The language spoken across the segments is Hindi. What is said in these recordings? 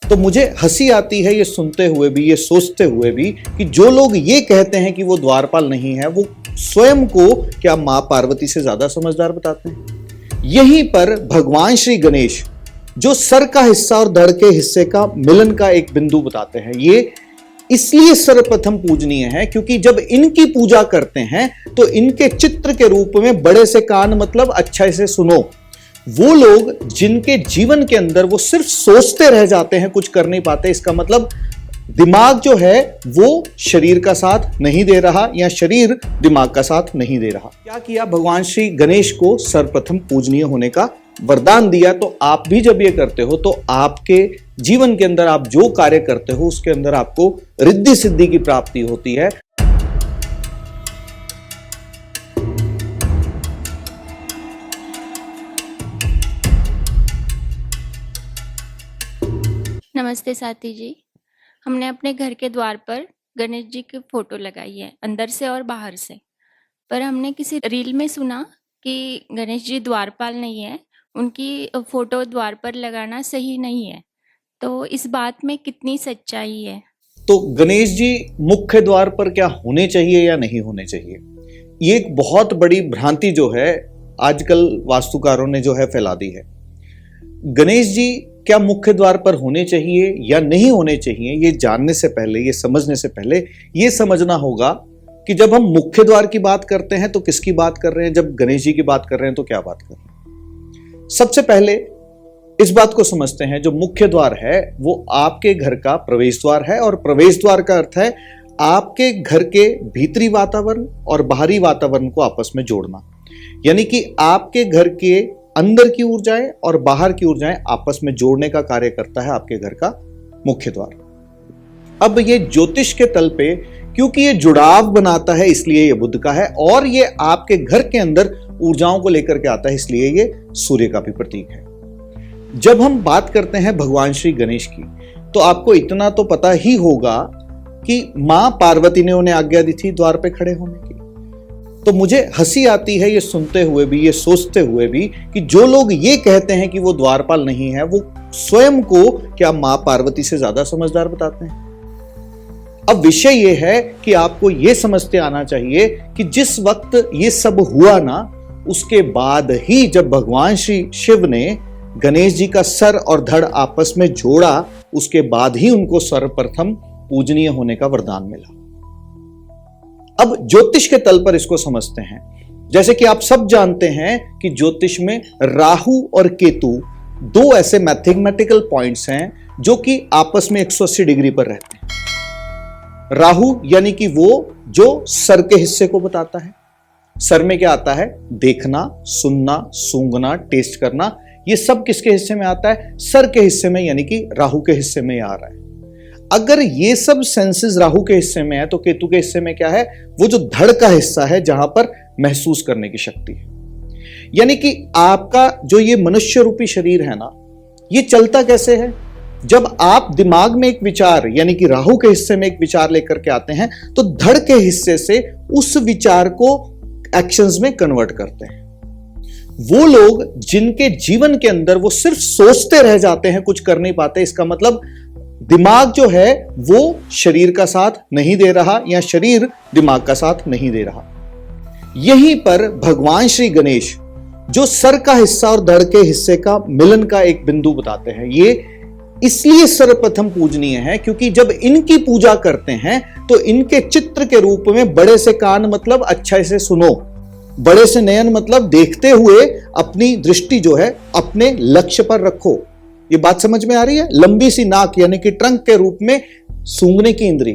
तो मुझे हंसी आती है ये सुनते हुए भी, ये सोचते हुए भी कि जो लोग ये कहते हैं कि वो द्वारपाल नहीं है, वो स्वयं को क्या मां पार्वती से ज्यादा समझदार बताते हैं। यहीं पर भगवान श्री गणेश जो सर का हिस्सा और धड़ के हिस्से का मिलन का एक बिंदु बताते हैं, ये इसलिए सर्वप्रथम पूजनीय है क्योंकि जब इनकी पूजा करते हैं तो इनके चित्र के रूप में बड़े से कान, मतलब अच्छा से सुनो, वो लोग जिनके जीवन के अंदर वो सिर्फ सोचते रह जाते हैं, कुछ कर नहीं पाते। इसका मतलब दिमाग जो है वो शरीर का साथ नहीं दे रहा या शरीर दिमाग का साथ नहीं दे रहा। क्या किया, भगवान श्री गणेश को सर्वप्रथम पूजनीय होने का वरदान दिया। तो आप भी जब ये करते हो तो आपके जीवन के अंदर आप जो कार्य करते हो उसके अंदर आपको रिद्धि सिद्धि की प्राप्ति होती है। नमस्ते साथी जी। हमने अपने घर के द्वार पर गणेश जी की फोटो लगाई है, अंदर से और बाहर से। पर हमने किसी रील में सुना कि गणेश जी द्वारपाल नहीं है, उनकी फोटो द्वार पर लगाना सही नहीं है। तो इस बात में कितनी सच्चाई है? तो गणेश जी मुख्य द्वार पर क्या होने चाहिए या नहीं होने चाहिए, ये एक बहुत बड़ी भ्रांति जो है आजकल वास्तुकारों ने जो है फैला दी है। गणेश जी क्या मुख्य द्वार पर होने चाहिए या नहीं होने चाहिए, ये जानने से पहले, ये समझने से पहले ये समझना होगा कि जब हम मुख्य द्वार की बात करते हैं तो किसकी बात कर रहे हैं, जब गणेश जी की बात कर रहे हैं तो क्या बात कर रहे हैं। सबसे पहले इस बात को समझते हैं, जो मुख्य द्वार है वो आपके घर का प्रवेश द्वार है, और प्रवेश द्वार का अर्थ है आपके घर के भीतरी वातावरण और बाहरी वातावरण को आपस में जोड़ना। यानी कि आपके घर के अंदर की ऊर्जाएं और बाहर की ऊर्जाएं आपस में जोड़ने का कार्य करता है आपके घर का मुख्य द्वार। अब ये ज्योतिष के तल पे क्योंकि ये जुड़ाव बनाता है इसलिए ये बुध का है, और ये आपके घर के अंदर ऊर्जाओं को लेकर के आता है इसलिए ये सूर्य का भी प्रतीक है। जब हम बात करते हैं भगवान श्री गणेश की तो आपको इतना तो पता ही होगा कि मां पार्वती ने उन्हें आज्ञा दी थी द्वार पे खड़े होने की। तो मुझे हंसी आती है ये सुनते हुए भी, ये सोचते हुए भी कि जो लोग ये कहते हैं कि वो द्वारपाल नहीं है, वो स्वयं को क्या मां पार्वती से ज्यादा समझदार बताते हैं। अब विषय ये है कि आपको ये समझते आना चाहिए कि जिस वक्त ये सब हुआ ना, उसके बाद ही जब भगवान श्री शिव ने गणेश जी का सर और धड़ आपस में जोड़ा, उसके बाद ही उनको सर्वप्रथम पूजनीय होने का वरदान मिला। अब ज्योतिष के तल पर इसको समझते हैं। जैसे कि आप सब जानते हैं कि ज्योतिष में राहु और केतु दो ऐसे मैथमेटिकल पॉइंट्स हैं जो कि आपस में 180 डिग्री पर रहते हैं। राहु यानी कि वो जो सर के हिस्से को बताता है। सर में क्या आता है, देखना, सुनना, सूंघना, टेस्ट करना, ये सब किसके हिस्से में आता है, सर के हिस्से में, यानी कि राहु के हिस्से में आ रहा है। अगर ये सब सेंसेस राहु के हिस्से में है तो केतु के हिस्से में क्या है, वो जो धड़ का हिस्सा है जहां पर महसूस करने की शक्ति है। यानी कि आपका जो ये मनुष्य रूपी शरीर है ना, ये चलता कैसे है, जब आप दिमाग में एक विचार यानी कि राहु के हिस्से में एक विचार लेकर के आते हैं तो धड़ के हिस्से से उस विचार को एक्शंस में कन्वर्ट करते हैं। वो लोग जिनके जीवन के अंदर वो सिर्फ सोचते रह जाते हैं, कुछ कर नहीं पाते, इसका मतलब दिमाग जो है वो शरीर का साथ नहीं दे रहा या शरीर दिमाग का साथ नहीं दे रहा। यहीं पर भगवान श्री गणेश जो सर का हिस्सा और धड़ के हिस्से का मिलन का एक बिंदु बताते हैं, ये इसलिए सर्वप्रथम पूजनीय है क्योंकि जब इनकी पूजा करते हैं तो इनके चित्र के रूप में बड़े से कान, मतलब अच्छा से सुनो, बड़े से नयन मतलब देखते हुए अपनी दृष्टि जो है अपने लक्ष्य पर रखो। ये बात समझ में आ रही है। लंबी सी नाक यानी कि ट्रंक के रूप में सूंघने की इंद्री,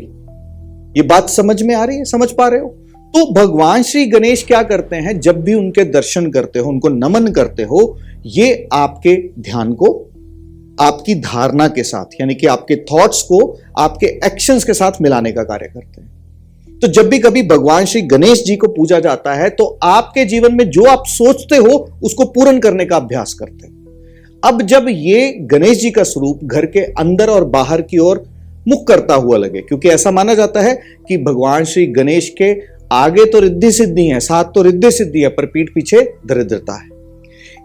ये बात समझ में आ रही है, समझ पा रहे हो। तो भगवान श्री गणेश क्या करते हैं, जब भी उनके दर्शन करते हो, उनको नमन करते हो, ये आपके ध्यान को आपकी धारणा के साथ यानी कि आपके थॉट्स को आपके एक्शंस के साथ मिलाने का कार्य करते हैं। तो जब भी कभी भगवान श्री गणेश जी को पूजा जाता है तो आपके जीवन में जो आप सोचते हो उसको पूर्ण करने का अभ्यास करते हैं। अब जब ये गणेश जी का स्वरूप घर के अंदर और बाहर की ओर मुख करता हुआ लगे, क्योंकि ऐसा माना जाता है कि भगवान श्री गणेश के आगे तो रिद्धि सिद्धि है, साथ तो रिद्धि सिद्धि है, पर पीठ पीछे दरिद्रता है।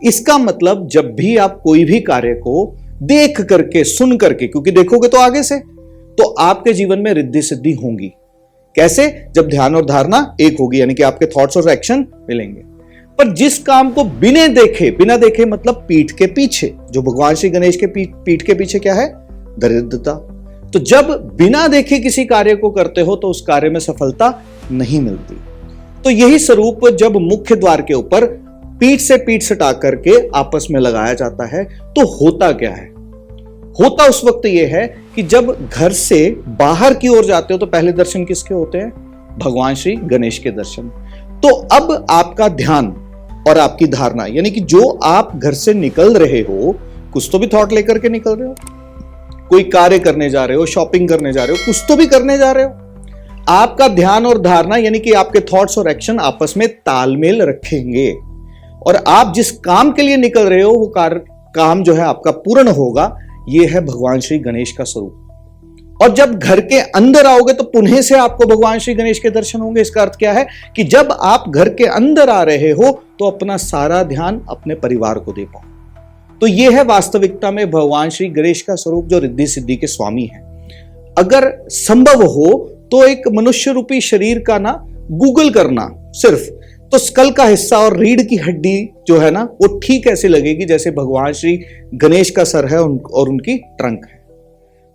इसका मतलब जब भी आप कोई भी कार्य को देख करके, सुन करके, क्योंकि देखोगे तो आगे से, तो आपके जीवन में रिद्धि सिद्धि होंगी। कैसे? जब ध्यान और धारणा एक होगी, यानी कि आपके थॉट्स और एक्शन मिलेंगे। पर जिस काम को बिना देखे मतलब पीठ के पीछे, जो भगवान श्री गणेश के पीठ के पीछे क्या है? दरिद्रता। तो जब बिना देखे किसी कार्य को करते हो तो उस कार्य में सफलता नहीं मिलती। तो यही स्वरूप जब मुख्य द्वार के ऊपर पीठ से पीठ सटा करके आपस में लगाया जाता है तो होता क्या है? होता उस वक्त यह है कि जब घर से बाहर की ओर जाते हो तो पहले दर्शन किसके होते हैं? भगवान श्री गणेश के दर्शन। तो अब आपका ध्यान और आपकी धारणा, यानी कि जो आप घर से निकल रहे हो, कुछ तो भी थॉट लेकर के निकल रहे हो, कोई कार्य करने जा रहे हो, शॉपिंग करने जा रहे हो, कुछ तो भी करने जा रहे हो। आपका ध्यान और धारणा यानी कि आपके थॉट्स और एक्शन आपस में तालमेल रखेंगे और आप जिस काम के लिए निकल रहे हो वो काम जो है आपका पूर्ण होगा। यह है भगवान श्री गणेश का स्वरूप। और जब घर के अंदर आओगे तो पुनः से आपको भगवान श्री गणेश के दर्शन होंगे। इसका अर्थ क्या है कि जब आप घर के अंदर आ रहे हो तो अपना सारा ध्यान अपने परिवार को दे पाओ। तो यह है वास्तविकता में भगवान श्री गणेश का स्वरूप, जो रिद्धि सिद्धि के स्वामी है। अगर संभव हो तो एक मनुष्य रूपी शरीर का ना गूगल करना सिर्फ, तो स्कल का हिस्सा और रीढ़ की हड्डी जो है ना वो ठीक ऐसे लगेगी जैसे भगवान श्री गणेश का सर है और उनकी ट्रंक है।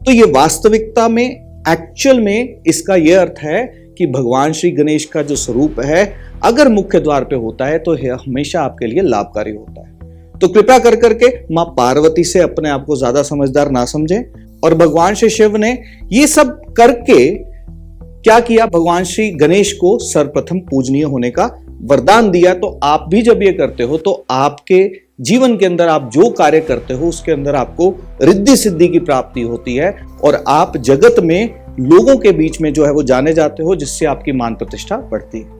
तो ये वास्तविकता में, एक्चुअल में इसका यह अर्थ है कि भगवान श्री गणेश का जो स्वरूप है अगर मुख्य द्वार पे होता है तो यह हमेशा आपके लिए लाभकारी होता है। तो कृपया कर करके मां पार्वती से अपने आप को ज्यादा समझदार ना समझें। और भगवान श्री शिव ने ये सब करके क्या किया? भगवान श्री गणेश को सर्वप्रथम पूजनीय होने का वरदान दिया। तो आप भी जब ये करते हो तो आपके जीवन के अंदर आप जो कार्य करते हो उसके अंदर आपको रिद्धि सिद्धि की प्राप्ति होती है और आप जगत में लोगों के बीच में जो है वो जाने जाते हो, जिससे आपकी मान प्रतिष्ठा बढ़ती है।